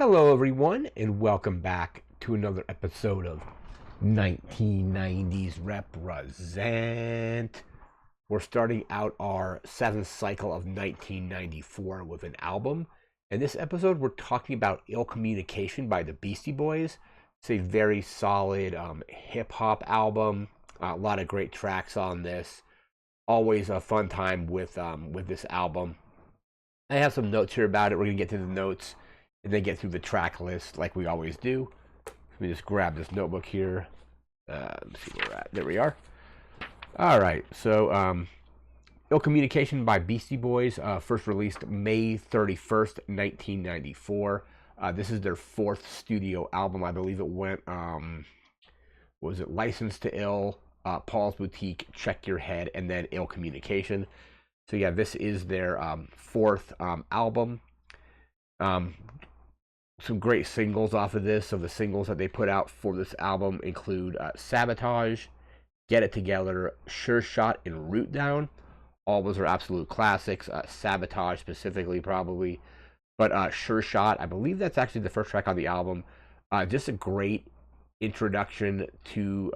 Hello, everyone, and welcome back to another episode of 1990s Represent. We're starting out our seventh cycle of 1994 with an album. In this episode, we're talking about Ill Communication by the Beastie Boys. It's a very solid hip hop album. A lot of great tracks on this. Always a fun time with this album. I have some notes here about it. We're gonna get to the notes and then get through the track list like we always do. Let me just grab this notebook here. Let's see where we're at. There we are. All right. So, Ill Communication by Beastie Boys, first released May 31st, 1994. This is their fourth studio album. I believe it went, was it Licensed to Ill, Paul's Boutique, Check Your Head, and then Ill Communication. So yeah, this is their fourth album. Some great singles off of this. So the singles that they put out for this album include Sabotage, Get It Together, Sure Shot, and Root Down. All those are absolute classics. Sabotage specifically, probably. But Sure Shot, I believe that's actually the first track on the album. Just a great introduction to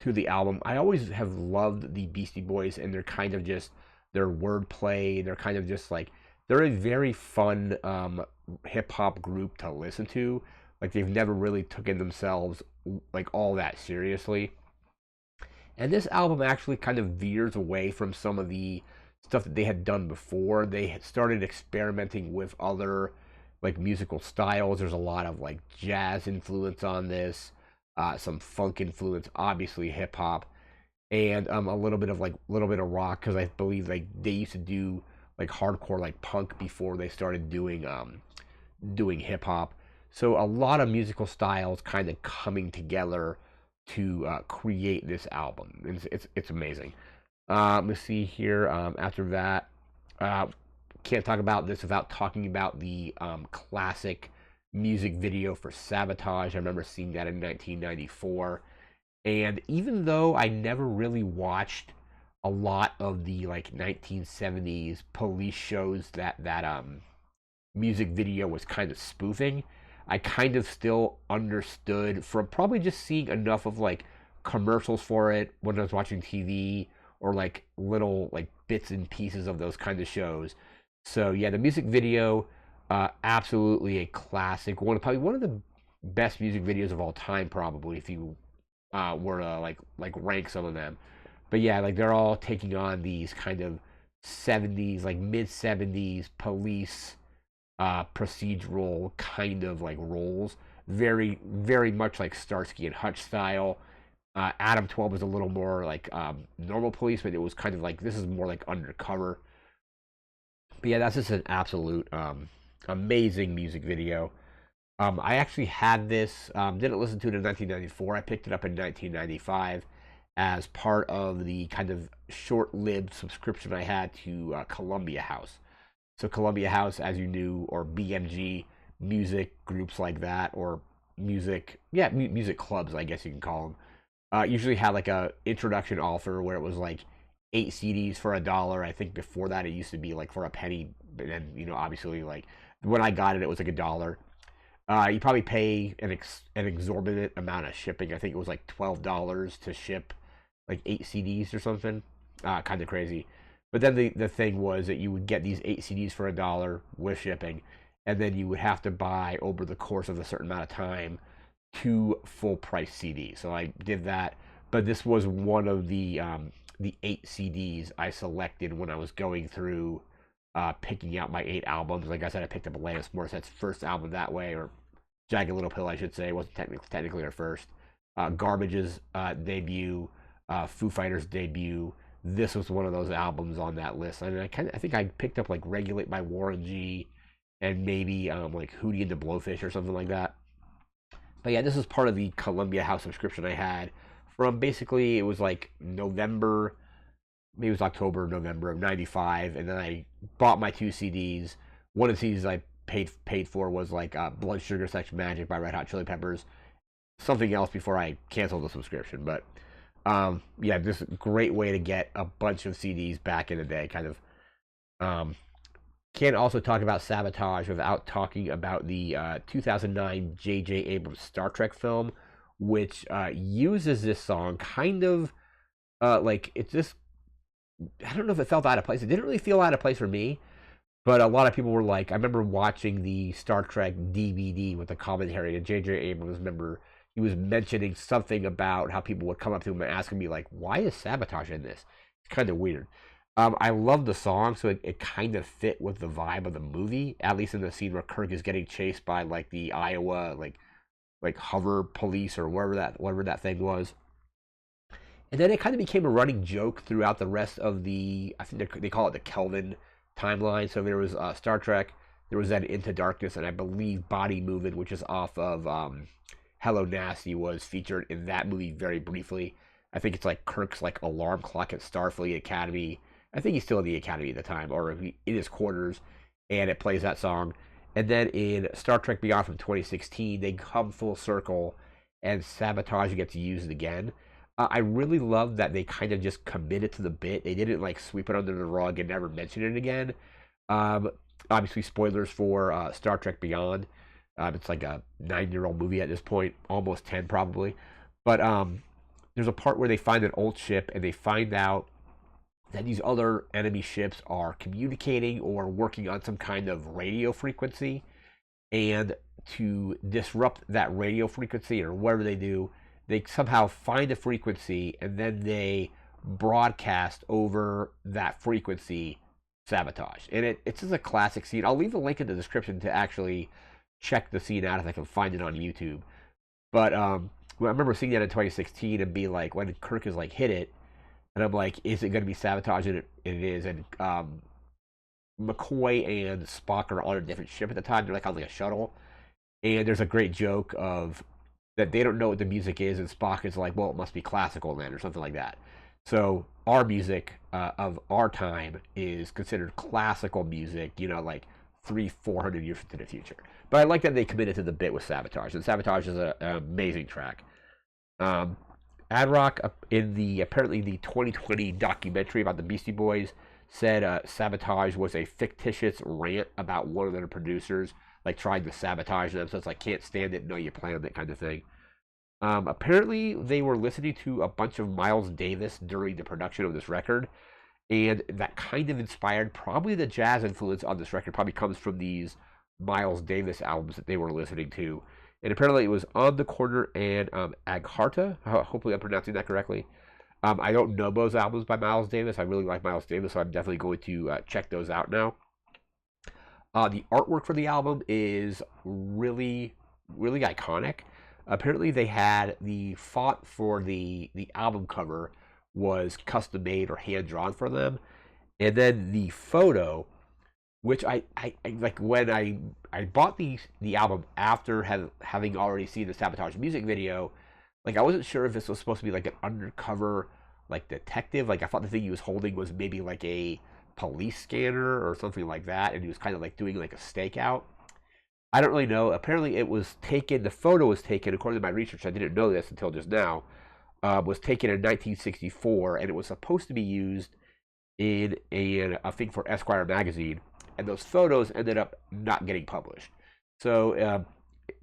the album. I always have loved the Beastie Boys, and they're kind of just their wordplay. They're kind of just like they're a very fun hip hop group to listen to. Like they've never really taken themselves like all that seriously. And this album actually kind of veers away from some of the stuff that they had done before. They had started experimenting with other like musical styles. There's a lot of like jazz influence on this, some funk influence, obviously hip hop, and a little bit of rock because I believe like they used to do like hardcore like punk before they started doing hip hop. So a lot of musical styles kind of coming together to create this album. It's amazing. Let's see here. After that, can't talk about this without talking about the classic music video for Sabotage. I remember seeing that in 1994, and even though I never really watched a lot of the like 1970s police shows that music video was kind of spoofing, I kind of still understood from probably just seeing enough of like commercials for it when I was watching TV or like little like bits and pieces of those kind of shows. So yeah, the music video, absolutely a classic. Probably one of the best music videos of all time, probably if you were to like rank some of them. But yeah, like they're all taking on these kind of 70s, like mid 70s police procedural kind of like roles. Very, very much like Starsky and Hutch style. Adam 12 was a little more like normal police, but it was kind of like this is more like undercover. But yeah, that's just an absolute amazing music video. I actually had this, didn't listen to it in 1994. I picked it up in 1995 as part of the kind of short-lived subscription I had to Columbia House. So Columbia House, as you knew, or BMG, music groups like that, or music clubs, I guess you can call them. Usually had like a introduction offer where it was like 8 CDs for $1. I think before that it used to be like for a penny, but then obviously like when I got it, it was like $1. You probably pay an exorbitant amount of shipping. I think it was like $12 to ship like 8 CDs or something. Kind of crazy. But then the thing was that you would get these 8 CDs for $1 with shipping, and then you would have to buy over the course of a certain amount of time 2 full price CDs. So I did that, but this was one of the 8 CDs I selected when I was going through picking out my 8 albums. Like I said, I picked up Alanis Morissette's first album that way, or Jagged Little Pill, I should say. It wasn't technically her first. Garbage's debut, Foo Fighters' debut. This was one of those albums on that list. I mean, I think I picked up like Regulate by Warren G, and maybe like Hootie and the Blowfish or something like that. But yeah, this is part of the Columbia House subscription I had from basically it was like November, maybe it was October, November of '95, and then I bought my 2 CDs. One of the CDs I paid for was like Blood Sugar Sex Magic by Red Hot Chili Peppers. Something else before I canceled the subscription, but yeah, just a great way to get a bunch of CDs back in the day, kind of Can't also talk about Sabotage without talking about the 2009 J.J. Abrams Star Trek film, which uses this song kind of like it's just, I don't know if it felt out of place. It didn't really feel out of place for me, but a lot of people were like, I remember watching the Star Trek DVD with the commentary, and J.J. Abrams, remember, he was mentioning something about how people would come up to him and ask me, like, why is Sabotage in this? It's kind of weird. I love the song, so it kind of fit with the vibe of the movie, at least in the scene where Kirk is getting chased by, like, the Iowa, like hover police or whatever that thing was. And then it kind of became a running joke throughout the rest of the, I think they call it the Kelvin timeline. So there was Star Trek, there was then Into Darkness, and I believe Body Movement, which is off of Hello Nasty, was featured in that movie very briefly. I think it's like Kirk's like alarm clock at Starfleet Academy. I think he's still in the academy at the time, or in his quarters, and it plays that song. And then in Star Trek Beyond from 2016, they come full circle, and Sabotage gets used again. I really love that they kind of just committed to the bit. They didn't like sweep it under the rug and never mention it again. Um, Obviously, spoilers for Star Trek Beyond. It's like a 9-year-old movie at this point, almost 10 probably. But there's a part where they find an old ship and they find out that these other enemy ships are communicating or working on some kind of radio frequency. And to disrupt that radio frequency or whatever they do, they somehow find a frequency and then they broadcast over that frequency Sabotage. And it's just a classic scene. I'll leave a link in the description to actually check the scene out if I can find it on YouTube. But I remember seeing that in 2016 and being like, when Kirk is like, hit it, and I'm like, is it going to be Sabotage? And it is. And McCoy and Spock are on a different ship at the time. They're like on like a shuttle. And there's a great joke of that they don't know what the music is, and Spock is like, well, it must be classical then, or something like that. So our music of our time is considered classical music, like 400 years into the future. But I like that they committed to the bit with Sabotage, and Sabotage is an amazing track. Ad Rock, in the apparently the 2020 documentary about the Beastie Boys, said Sabotage was a fictitious rant about one of their producers, like trying to sabotage them. So it's like, can't stand it, know you planned it kind of thing. Apparently, they were listening to a bunch of Miles Davis during the production of this record, and that kind of inspired probably the jazz influence on this record. Probably comes from these Miles Davis albums that they were listening to. And apparently, it was On the Corner and Agharta. Hopefully, I'm pronouncing that correctly. I don't know those albums by Miles Davis. I really like Miles Davis, so I'm definitely going to check those out now. The artwork for the album is really, really iconic. Apparently, they had the font for the album cover was custom made or hand drawn for them, and then the photo, which I like when I bought the album after having already seen the Sabotage music video. Like, I wasn't sure if this was supposed to be like an undercover like detective. Like, I thought the thing he was holding was maybe like a police scanner or something like that, and he was kind of like doing like a stakeout. I don't really know. Apparently, it was taken. The photo was taken, according to my research. I didn't know this until just now. Was taken in 1964, and it was supposed to be used in a thing for Esquire magazine, and those photos ended up not getting published. So,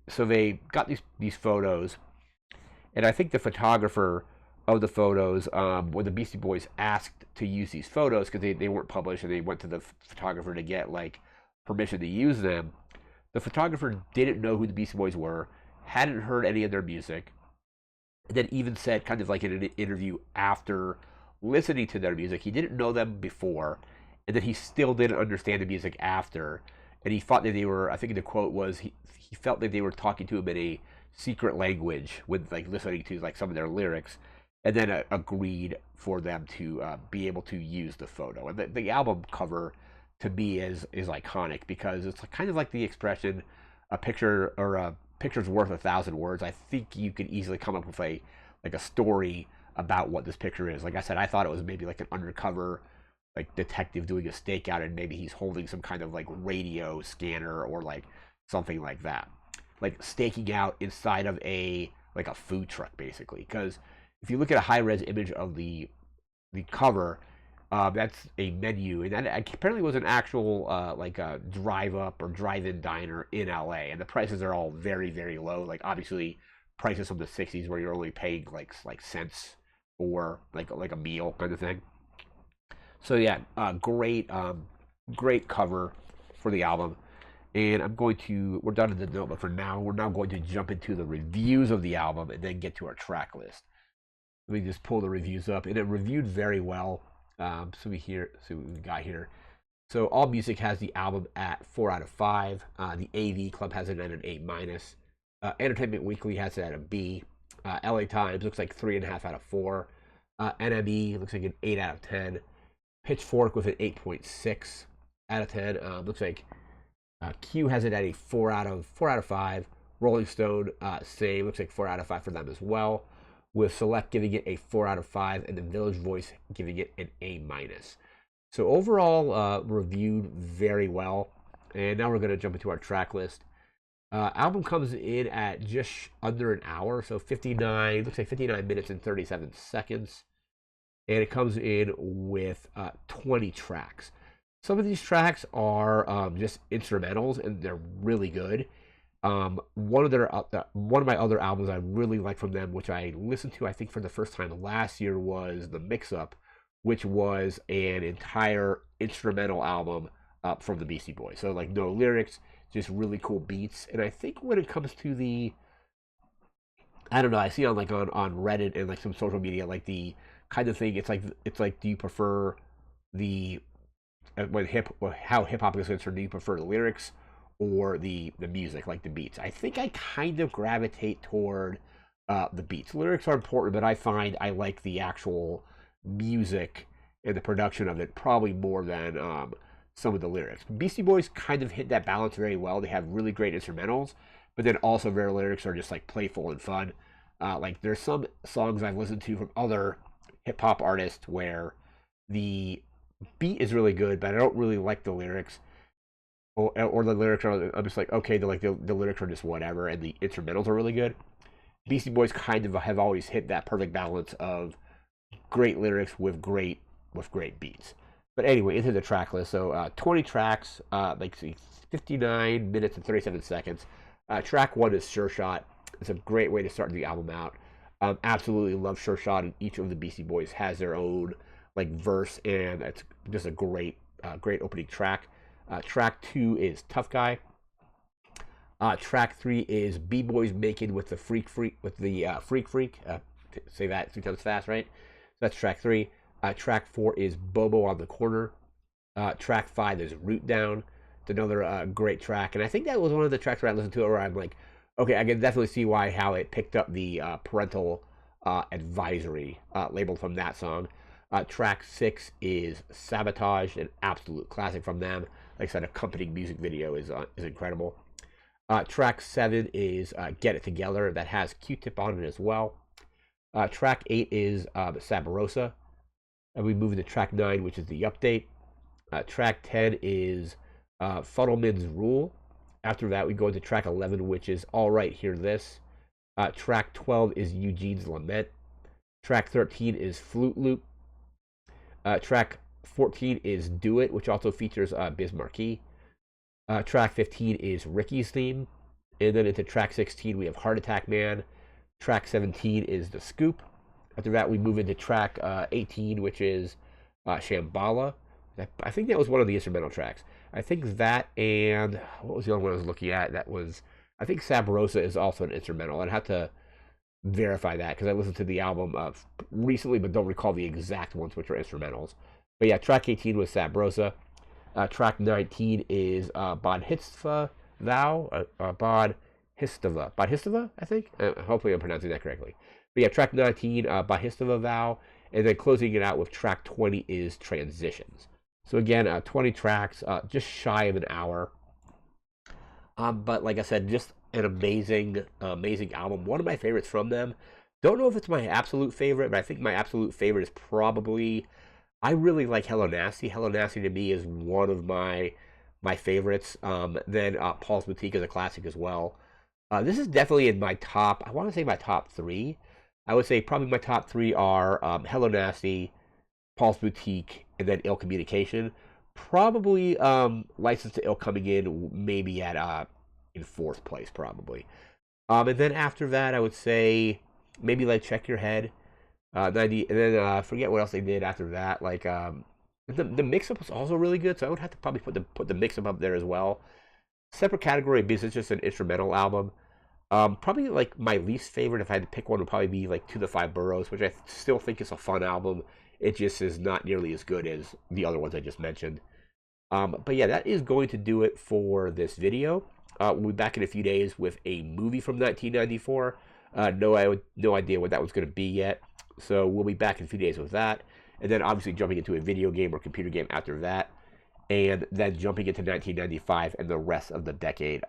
so they got these photos, and I think the photographer of the photos, when the Beastie Boys asked to use these photos because they weren't published, and they went to the photographer to get like permission to use them. The photographer didn't know who the Beastie Boys were, hadn't heard any of their music, and then even said, kind of like in an interview after listening to their music, he didn't know them before, and then he still didn't understand the music after, and he thought that they were, I think the quote was, he felt that they were talking to him in a secret language with like listening to like some of their lyrics, and then agreed for them to be able to use the photo. And the album cover to me is iconic because it's kind of like the expression, a picture or a picture's worth 1,000 words. I think you could easily come up with a story about what this picture is. Like I said, I thought it was maybe like an undercover like detective doing a stakeout, and maybe he's holding some kind of like radio scanner or like something like that, like staking out inside of a food truck basically. Because if you look at a high res image of the cover, That's a menu, and that apparently was an actual like a drive up or drive in diner in LA, and the prices are all very very low. Like obviously prices from the '60s where you're only paying like cents for like a meal kind of thing. So yeah, great cover for the album. And we're done in the note, but for now, we're now going to jump into the reviews of the album and then get to our track list. Let me just pull the reviews up, and it reviewed very well. See what we got here. So All Music has the album at 4 out of 5. The AV Club has it at an A-. Entertainment Weekly has it at a B. LA Times looks like 3.5 out of 4. NME looks like an 8 out of 10. Pitchfork with an 8.6 out of 10. Looks like Q has it at a 4 out of 5. Rolling Stone, same, looks like 4 out of 5 for them as well. With Select giving it a 4 out of 5, and the Village Voice giving it an A-. So overall, reviewed very well. And now we're going to jump into our track list. Album comes in at just under an hour, so 59, looks like 59 minutes and 37 seconds. And it comes in with 20 tracks. Some of these tracks are just instrumentals, and they're really good. One of my other albums I really like from them, which I listened to I think for the first time last year, was The Mix Up, which was an entire instrumental album from the Beastie Boys. So like no lyrics, just really cool beats. And I think when it comes to I don't know, I see on Reddit and like some social media like the kind of thing. It's like do you prefer the how hip hop is concerned? Do you prefer the lyrics or the music, like the beats? I think I kind of gravitate toward the beats. Lyrics are important, but I find I like the actual music and the production of it probably more than some of the lyrics. Beastie Boys kind of hit that balance very well. They have really great instrumentals, but then also their lyrics are just like playful and fun. Like there's some songs I've listened to from other hip hop artists where the beat is really good, but I don't really like the lyrics. Or the lyrics are, I'm just like, okay, the lyrics are just whatever, and the instrumentals are really good. Beastie Boys kind of have always hit that perfect balance of great lyrics with great beats. But anyway, into the track list. So 20 tracks, 59 minutes and 37 seconds. Track 1 is Sure Shot. It's a great way to start the album out. Absolutely love Sure Shot, and each of the Beastie Boys has their own like verse, and it's just a great opening track. Track 2 is Tough Guy. Track 3 is B-Boys Making with the Freak. Say that 3 times fast, right? So that's track 3. Track 4 is Bobo on the Corner. Track 5 is Root Down. It's another great track, and I think that was one of the tracks where I listened to it where I'm like, okay, I can definitely see how it picked up the parental advisory label from that song. Track 6 is Sabotage, an absolute classic from them. Like I said, accompanying music video is incredible. Track 7 is Get It Together. That has Q-Tip on it as well. Track 8 is Sabarosa. And we move into track 9, which is The Update. Track 10 is Fuddleman's Rule. After that, we go into track 11, which is All Right, Hear This. Track 12 is Eugene's Lament. Track 13 is Flute Loop. Track 14 is Do It, which also features Biz Markie. Track 15 is Ricky's Theme. And then into track 16, we have Heart Attack Man. Track 17 is The Scoop. After that, we move into track 18, which is Shambhala. I think that was one of the instrumental tracks. I think that, and what was the other one I was looking at? I think Sabarosa is also an instrumental. I'd have to verify that because I listened to the album recently, but don't recall the exact ones which are instrumentals. But yeah, track 18 was Sabarosa. Track 19 is Bod Histava Thou. Bod Histava, I think. Hopefully I'm pronouncing that correctly. But yeah, track 19, Bod Histava Thou. And then closing it out with track 20 is Transitions. So again, 20 tracks, just shy of an hour. But like I said, just an amazing album. One of my favorites from them. Don't know if it's my absolute favorite, but I think my absolute favorite is probably, I really like Hello Nasty. Hello Nasty to me is one of my favorites. Then Paul's Boutique is a classic as well. This is definitely in my top, I want to say my top 3. I would say probably my top 3 are Hello Nasty, Paul's Boutique, and then Ill Communication. Probably License to Ill coming in maybe at in fourth place probably. And then after that, I would say maybe like Check Your Head, 90, and then forget what else they did after that. Like the mix up was also really good, so I would have to probably put the mix up there as well. Separate category because it's just an instrumental album. Probably like my least favorite, if I had to pick one, would probably be like To the Five Boroughs, which I still think is a fun album. It just is not nearly as good as the other ones I just mentioned. But yeah, that is going to do it for this video. We'll be back in a few days with a movie from 1994. No idea what that was going to be yet. So we'll be back in a few days with that. And then obviously jumping into a video game or computer game after that. And then jumping into 1995 and the rest of the decade,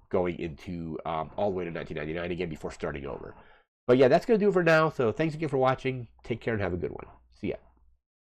going into all the way to 1999 again before starting over. But yeah, that's going to do it for now. So thanks again for watching. Take care and have a good one. See ya.